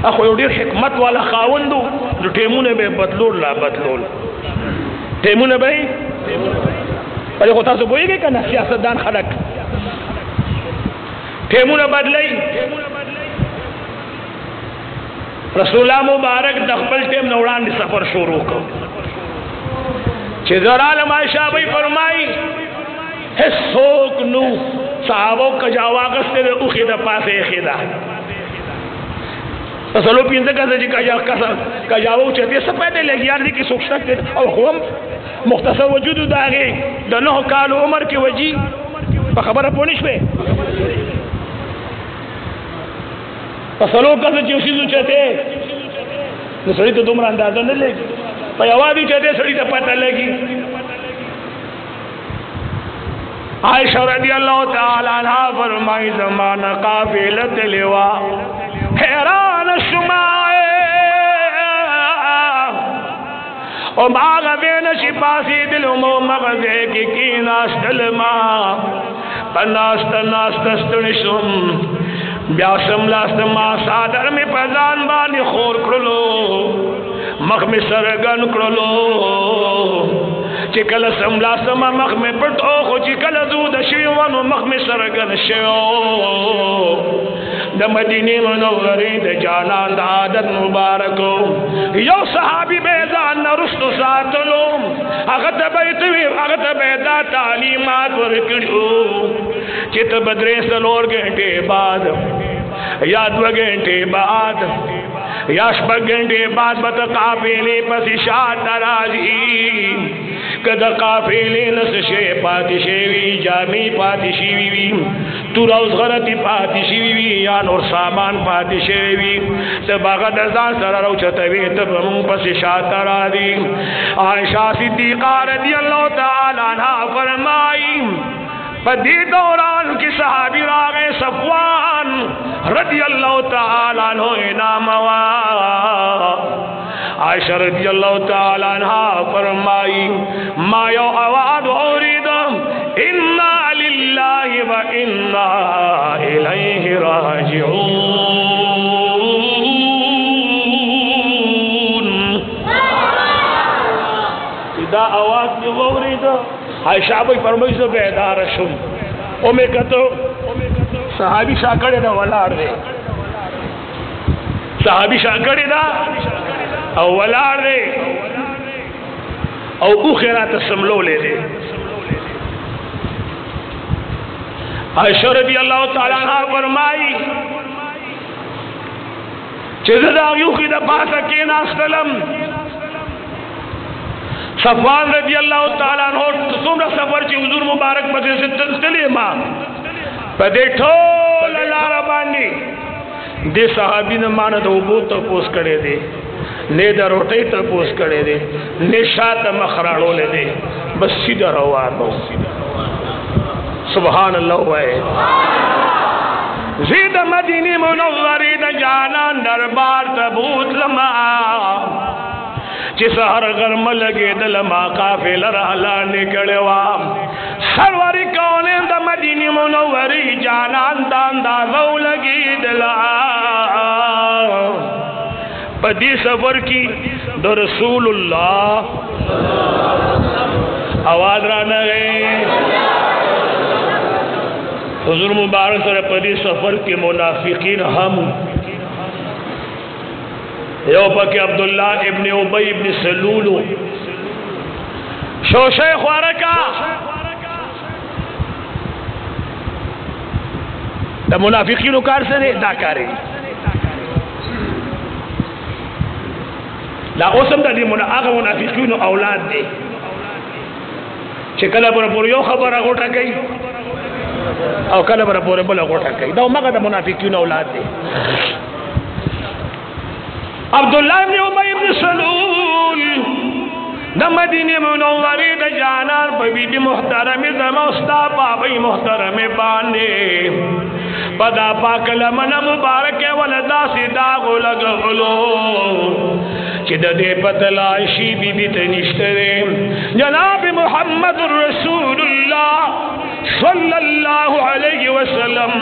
S2: अखोर हिकमत वाला खावंदो जो टेमुने बे बदलोल ला बदलोल टेमुने बे पहले होता तो बोएगे का ना सियासतदान खलक टेमुने बदलई रसूलुल्लाह मुबारक दखबल टेम नौड़ान सफर शुरू को चिजराल माशा भाई फरमाई है सोक नू साहबों का जावागस तेरे उखिदा पासे खिदा सलो पिंजे का जी का जावो चते सब पहले लगी यार की सोच सकते और हम मुख्तसर वजूद दागे दनो काल उमर की वजी खबर पोनिश पे सलो का जी उसी चते सड़ी तो दुमरा अंदाजा न लेगी पयावा भी चते सड़ी तो पता लगी आयशा रज़ी अल्लाह ताला अन्हा फरमाई ज़माना काफिलत लेवा हैरान शुमाए और बाग बेन शिपासी दिल मो मगज़े की नास्तल मा पनास्त नास्तस्तनिशुम ब्यासम लास्त मा सादर में पजान बानी खोर करो मख में सरगन करो चिकल समला समा मख में पटो खो चिकल दूध शिवन मख में सरगन शियो द मदीने मुनव्वरे द जानान द आदत मुबारको यो सहाबी बेजान रुस्तु सातलो अगत बेदा तालीमात वरकड़ो चित बदरे सलोर घंटे बाद या 2 घंटे बाद या 6 घंटे बाद बत काफिले पसी शाह तराजी कदा काफिले न से पातिशेवी जामी पातिशीवी तू रोज गलती पातिशीवी या नूर सामान पातिशेवी तब गदजान सर रोचतवे तब हम पस शातरा दी आयशा सिद्दीक़ा रज़ियल्लाहु ताला अन्हा फरमाई पदी दौरान की सहाबी रागे सफ़वान रज़ियल्लाहु ताला अन्हु इनामवा आयशा रज़ियल्लाहु ताला अन्हा फरमाई मायो आवाज़ औरिद इन्ना लिल्लाहि व इन्ना इलैहि राजिऊन इदा आवाज़ औरिद आयशा भाई फरमाई से बेदार शुम ओ में कतो सहाबी शाकड़े ना वलाड़ दे सहाबी शाकड़े ना और वलाड़ दे और उखेरा तसमलो ले दे आयशा रज़ियल्लाहु ताला अन्हा फरमाई चेज़दा युखी द पास के नास्तलम सफ़वान रज़ियल्लाहु ताला अन्हु तुमरा सफर ची हुजूर मुबारक मदे से चले मां पदे ठोल लारा बांडी दे सहाबी ने माना तो वो तो पोस करे दे ने द रोटे तो पोस करे दे ने शात मखराड़ो ले दे बस सीधा रवानो सुभान अल्लाह है ज़ीद मदीने मुनव्वरी द जाना दरबार तबूत लमा जिसहर गर्म लगे दल मा काफिला रहला निकलवा सरवरी कौने द मदीने मुनव्वरी जाना अंदाज़ो लगी दला पदी सफर की द रसूलुल्लाह आवाज राना गए हुजूर मुबारक सर पदी सफर के मुनाफिकीन हम यो पके अब्दुल्ला इब्न उबई इब्न सलूल शोशे ख्वारका द मुनाफिकीन कार से दाकारे ला ओसम द मुनाफिकीन औलाद दे चकला पर यो खबर गोटा गई और कल बरा पूरे बोला गोटा कही दो मगर मुनाफिकीन औलाद दे अब्दुल्ला इब्न उबई इब्न सलूल द मदीने मुनव्वरी द जानार बीबी मुहतरम दमस्ता बाबई मुहतरम बांधे पदा पाकल मन मुबारक वलदा से दागो लगलो चिद दे पतलाशी बीबी तनिश्तरे जनाब मुहम्मद रसूलुल्लाह सल्लल्लाहु अलैहि वसल्लम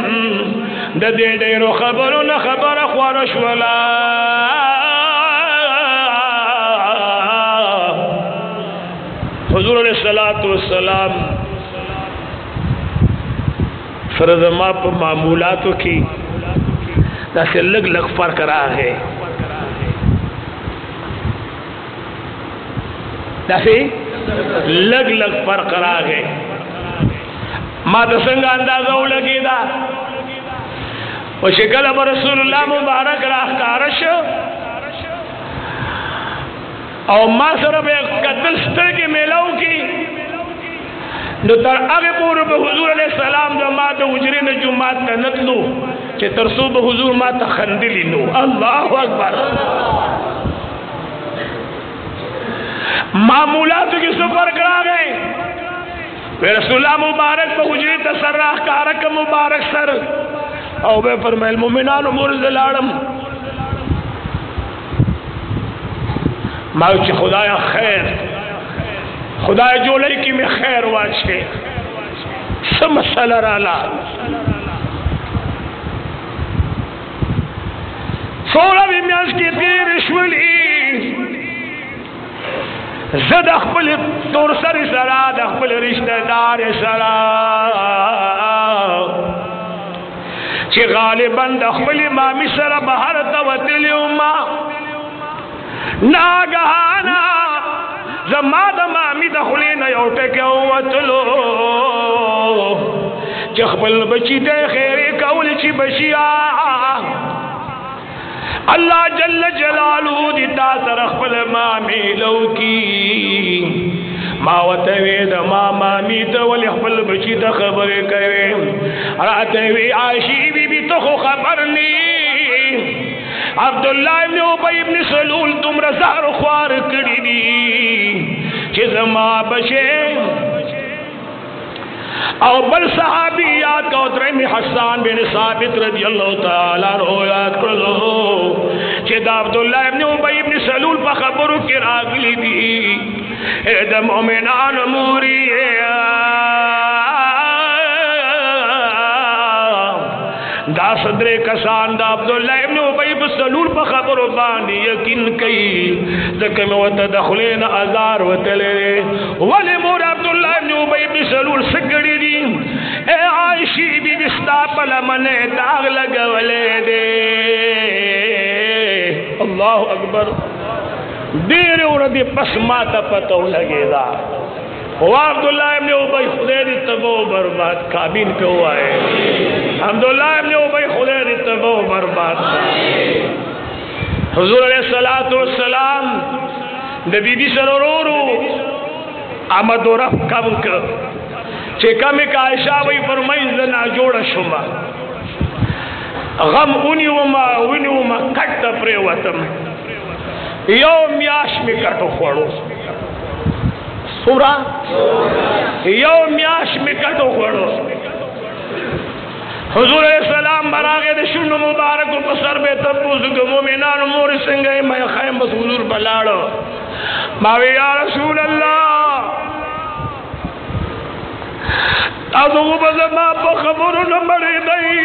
S2: द दे रो खबर न खबर ख्वारश वला हुजूर अलैहिस्सलातु वस्सलाम फर्ज मा पर मामूलातों की जैसे लग लग फर्क रहा है जैसे लग लग फर्क रहा है माता संग अंदाजा लगेगा और शिकल अब रसूलुल्लाह मुबारक राहकारश और माँ सरब कतल स्तर के मेलाओं की जो तर आगे पूर्व हुजूर अलैहिस्सलाम जो माता उजरे ने जो माता नतलू के तरसूब हुजूर माता खंदिली नो अल्लाह अकबर मामूलात की सफर करा गए रसूलुल्लाह मुबारक पर उजरे तसर्राह कारक मुबारक सर और वे फरमाए मोमिनान मुर्ज़लाड़म माउच खुदाया खैर खुदाया जो लड़की में खैर वाचे समसलराला सोलह विम्यास की तीर रिश्वली जद अखबल तोर सर सरा अखबल रिश्तेदार सरा चे गालिबन अखबल मामी सरा बहर तवतिल उम्मा नागहाना जमाद मामी दखली न योटे के वतलो जखबल बची दे खैर कौल ची बशिया अल्लाह जल्ल जलालू दिता तरखबल मामी लौकी मावतवी द मामा मी तो वली खपल बची तो खबर करे रातवी आयशी बीबी तो खबर नहीं अब्दुल्ला इब्न उबई इब्न सलूल तुम रज़ार ख्वार कड़ी दी चिज़मा बशे और बल सहाबी याद का उतरे में हसन बिन साबित रज़ियल्लाहु ताला अन्हु याद करो चिदा अब्दुल्ला इब्न उबई इब्न सलूल पर खबर के रागली दी एद मोमिनान मूरी दा सदरे कसान दा अब्दुल्ला इब्न उबई इब्न सलूल पर खबर बांधी यकीन कई जक में वत दखलेन अजार वतले वले मोर अब्दुल्ला इब्न उबई इब्न सलूल सगड़ी दी ए आयशी भी बिस्ता पल मने दाग लगवले दे अल्लाह अकबर देर और दे बस माता पतो लगेगा वो अब्दुल्ला इब्न उबई खुदैरी तबो बर्बाद काबिन पे हुआ है अब्दुल्ला इब्न उबई खुदैरी तबो बर्बाद हुजूर अलैहिस्सलातु वस्सलाम द बीबी सरोरो आमद और रफ कम कर चेका में का आयशा वही फरमाई जना जोड़ शुमा गम उनियुमा कट प्रेवतम यौम याश में कटो खोड़ो सूरा यौम याश में कटो खोड़ो हुजूर सलाम बरागे दे शुन मुबारक को सर बे तबूज के मोमिनान मोर संगे मैं खैम बस हुजूर बलाड़ो मावे या रसूल अल्लाह ताजो बजमा खबर न मरे दई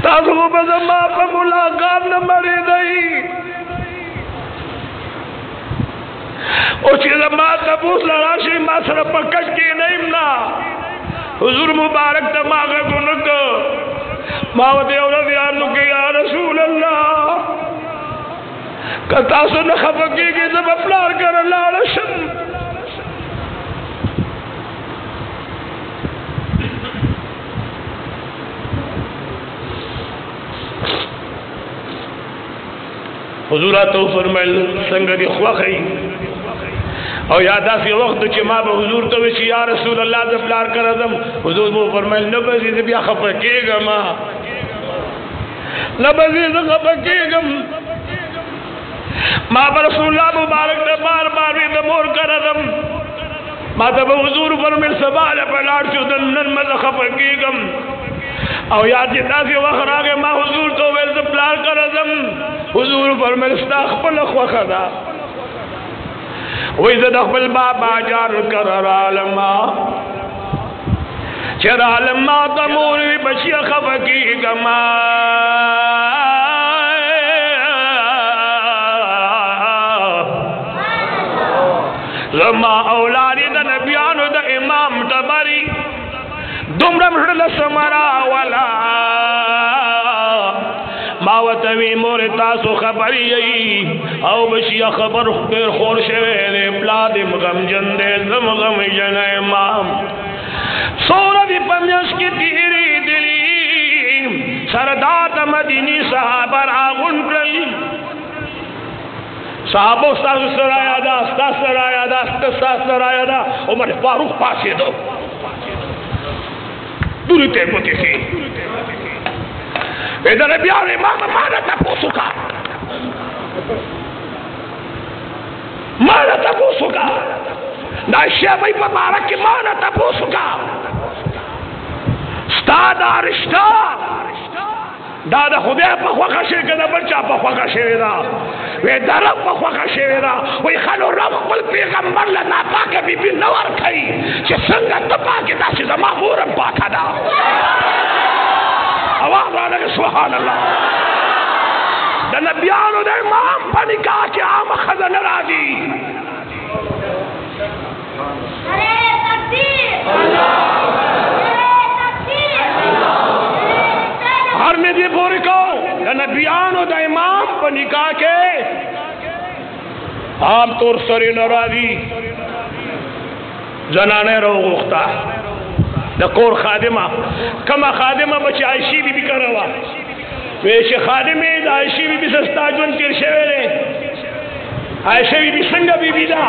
S2: ताजो बजमा मुलाकात न मरे दई ओ चीज मा तबूस लड़ाशी मासर पकड़ के नहीं ना हुजूर मुबारक तमाग गुनक मावते औरत यार नुके या रसूल अल्लाह कता से न खफकी के जब अपनार कर लालशम हुजूरा तो फरमाइल संगति ख्वा खई और यादा से वक्त के माँ हुजूर तो वैसे या रसूल अल्लाह जब प्यार कर दम हुजूर वो फरमाइल न बजी से बिया खपकेगा माँ न बजी से खपकेगा माँ पर रसूलुल्लाह मुबारक ने बार बार भी दमोर कर दम माँ तब हुजूर फरमाइल सवाल पर लाड़ चुदन नन मत खपकेगा और याद जितना से वक्त आगे माँ हुजूर तो वैसे प्यार कर दम हुजूर फरमाइल इस्तागफिर ख्वा खदा वही दखल बाबा जार कर आलमा चर आलमा तमूर बचिया खबकी गमा लमा औलादी द नबियान द इमाम तबरी दुमरम हृदय समरा वाला मावतवी मोर तासो खबर यही औ बशिया खबर फिर खोर शेरे प्लादिम गम जंदे गम जने माम सोरदी पम्यस की तीरी दिली सरदात मदीनी सहाबर आगुन करली साहबो सराया दा उमर फारूक पासे दो दूरी ते पोती सी इधर बिहार इमाम माना तपोसुका नाशिया भाई मुबारक की माना तपोसुका स्तादा रिश्ता दादा खुदा पखवा शेर का बच्चा पखवा शेरा वे दरब पखवा शेरा वही खालो रब कुल पैगंबर ला नापाक बीबी नवर खई कि संग तपा के दासी जमा मोरम पाखदा आवाज आ लगे सुभान अल्लाह द नबियान द इमाम पनिका के आम खजन राजी
S3: अरे तकबीर अल्लाह तकबीर
S2: हर में दे बोरे को द नबियान द इमाम पनिका के आम तौर सरे नाराजी जनाने रो गुख्ता दकोर खादिमा कमा खादिमा बच्चे आयशी भी करवा वेश खादिमे आयशी भी सस्ता जुन तिर शेवेरे आयशा बीबी संग बीबी दा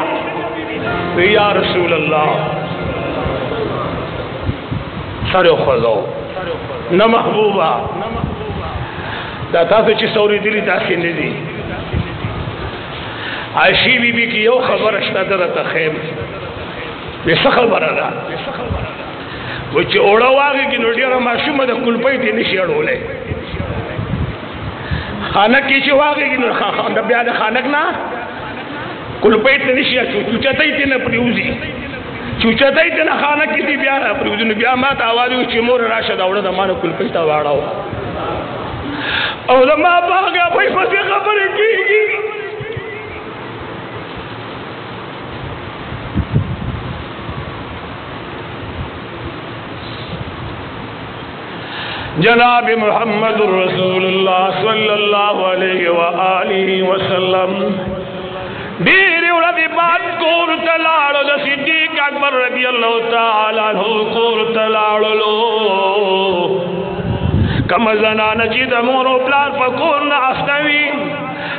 S2: या रसूल अल्लाह सरो खजो न महबूबा दाता तो चिसौरी दिली दाखिल नहीं दी आयशी बीबी की यो खबर अश्ता दरता खैम बेसा खबर अदा वो चोड़ा वागे की नोटियारा माशूम द कुलपई थी निशियाड़ होले खानक की चवागे की न ब्याद खानक ना कुलपई थी निशिया चुचता ही थी न प्रियूजी चुचता ही थी न खानक की थी ब्याह प्रियूजी ने ब्याह मात आवाज़ वो चिमोर राशा दावड़ा दमाना कुलपई था वाड़ा हो और माँ बागा भाई फंसे खबर की जनाब मोहम्मद रसूलुल्लाह सल्लल्लाहु अलैहि व आलिहि वसल्लम दीर उलदी बात कोर तलाड़ो द सिद्दीक अकबर रदियल्लाहु ताला अन्हु कोर तलाड़ो लो कम जनाना जी द मोरो प्लार पकोर न अस्तवी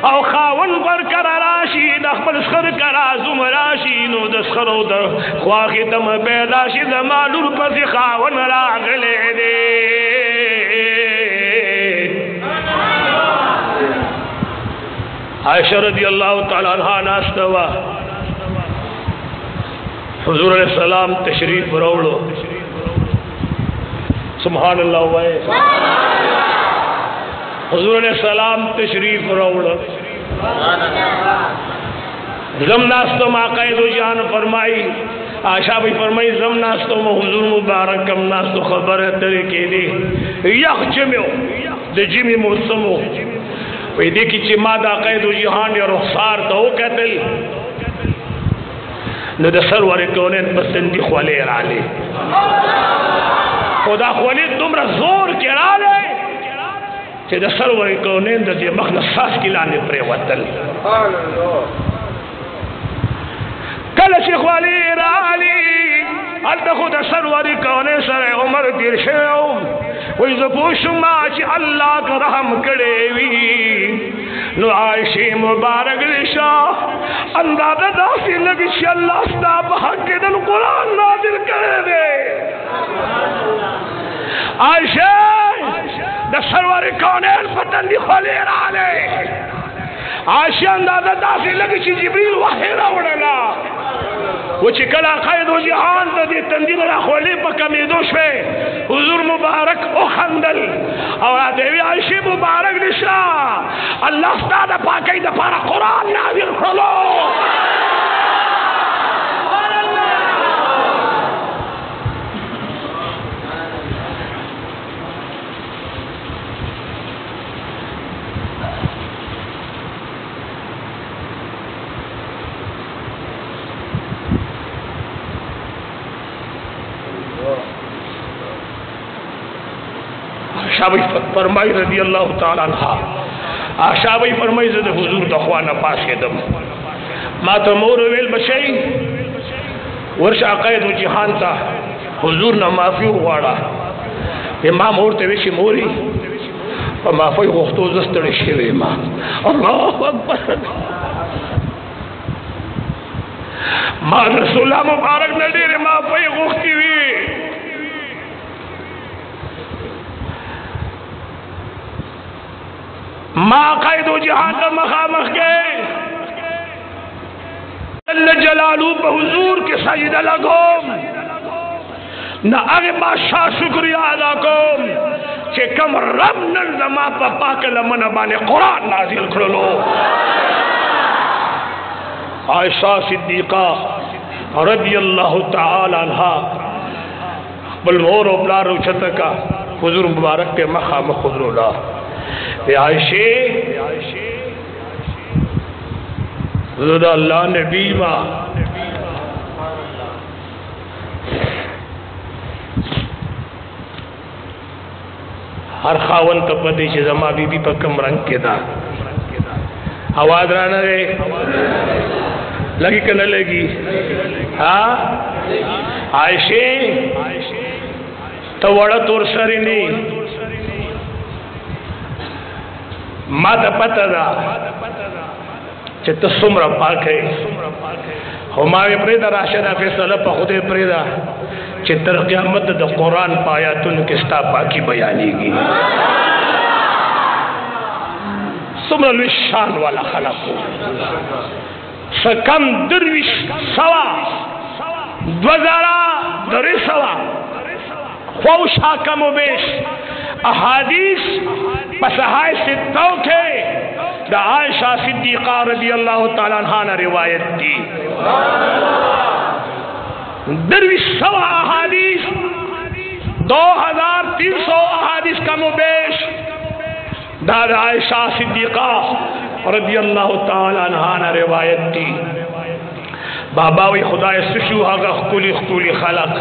S2: औ खावन पर कराराशी द खपल खर करा जुमराशी नो द खरो द ख्वाखी तम पैदाशी द मालूर पर खावन रागले दे आयशा रज़ियल्लाहु ताला अन्हा नास्तवा हुजूर अलैहि सलाम तशरीफ बरौलो सुभान अल्लाह वाए हुजूर अलैहि सलाम तशरीफ बरौलो जम नास्तो माकाए दो जान फरमाई आशा भी फरमाई जम नास्तो में हुजूर मुबारक कम नास्तो खबर है तरीके दे यख जम्यो द जिमी मौसमो वही देखी चिमा दा कैद जहान या रुखसार तो कतल न द सरवर कौन पसंदी ख्वाले राले खुदा ख्वाले तुमरा जोर के राले che da सरवर कौन द जे मखन सास की लाने प्रे वतल कल से ख्वाले राले अल्लाह खुदा सरवर कौन सर उमर दिर शेओ वही जपूशुमा ची अल्लाह का रहम करेवी नो आयशे मुबारक लिशा अंदाज़ा दासी लगी ची अल्लाह स्ता बहक के दल कुरान नाजिल करे दे आयशे द सरवर कौनैन पतंदी खोले राले आयशे अंदाज़ा दासी लगी ची जिब्रील वाहिरा उड़ला वो चिकला खैद व जहान तो दे तंदील खोले पकमे दोशे हुजूर मुबारक ओ खंदल और देवी आयशे मुबारक निशा अल्लाह ताला पाके द पारा कुरान नाजिल खोलो आशा भाई फरमाई रजी अल्लाह ताला अन्हा आशा भाई फरमाई जद हुजूर दखवाना पास दम मा तो मोर वेल बशई वर्ष अकायद जहान था हुजूर न माफी वाड़ा इमाम और ते विश मोरी और माफी वक्तो जस्तड़ शेवे मा अल्लाहु अकबर मा रसूलुल्लाह मुबारक नडीर माफी वक्ती वी माँ कैदो जहान का मखामख के अल्लाह जलालू हुजूर के सजदा लगो न अगे बादशाह शुक्रिया अदा को che कम रब नन जमा पप्पा के लमन बाने कुरान नाजिल कर लो आयशा सिद्दीका रज़ियल्लाहु ताला अन्हा बलमोर ओबलार उछतका हुजूर मुबारक के मखामख खुदरोला आयशे अल्लाह नबी माँ हर खावन का पति से जमा बीबी पर कम रंग के दा आवाज राना रे लगी कि न लगी हाँ आयशे तो वड़ा तोर सरी नहीं माता पता दा چې ته څومره پاک یې. خو ما وی پرېږده راشه دا فیصله په خدای پرېږده چې تر قیامت د قرآن په آیاتونو کې ستا پاکي بیانېږي. څومره لوی شان والا خلق وو. څه کم 2300 خوشا کم و بیش احادیث پسہائے ستوں کے دا عائشہ صدیقہ رضی اللہ تعالیٰ عنہ نے روایت دی. 2300 احادیث 2300 احادیث کم و بیش دا عائشہ صدیقہ رضی اللہ تعالیٰ عنہ نے روایت دی. بابا وی خدای سشو هغه خکولی خکولی خلق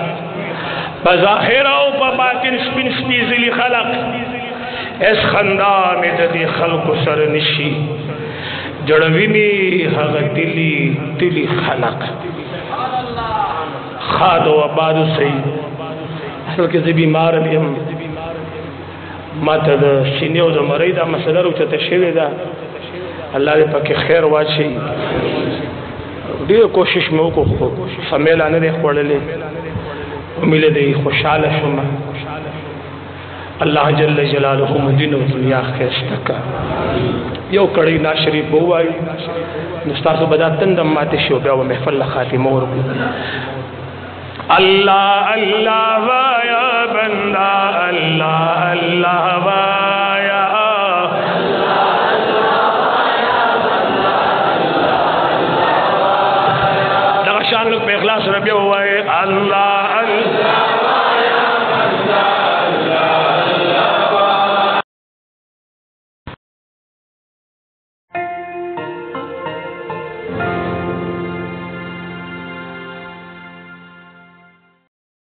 S2: بظاهر او په باطن سپین سپیزلی خلق اس خندا مې د دې خلقو سره نشي جوړوي می هغه دلی دلی خلق خاد او آباد سي. اصل کې زه بیمار یم ماته د سینې او د مړۍ دا مسله راوچته شوې ده. الله دې پکې خیر واچي. ډېر کوشش مې وکړو خو فمیله نه دی خوړلې. امیله دی خوشحاله شوم. الله جل جلاله مو دین او دنیا ښایسته کا. یو کړی نا شریف ووایو نو ستاسو به دا تندم ماتې شي او بیا به محفل له خاتمه ورکړو. الله الله وایا بندا الله الله وایا شان لوگ پہ اخلاص ربی ہوا